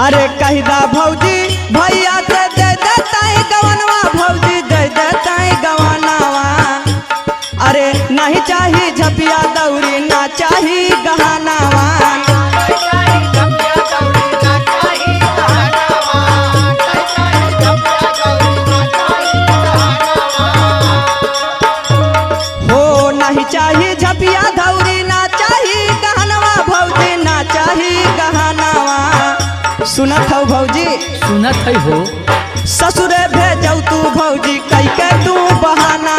अरे कहिदा भौजी भैया से दे देताई गवनवा, भौजी दे देताई गवनवा। अरे नहीं चाही झपिया दौरी ना चाही गहनावा। हो नहीं चाही झपिया दौरी ना चाही गहनवा, भौजी ना चाही गहनावा। सुनत हो भौजी? सुनत है हो। ससुरे भेजौ तू भौजी कई के तू बहाना।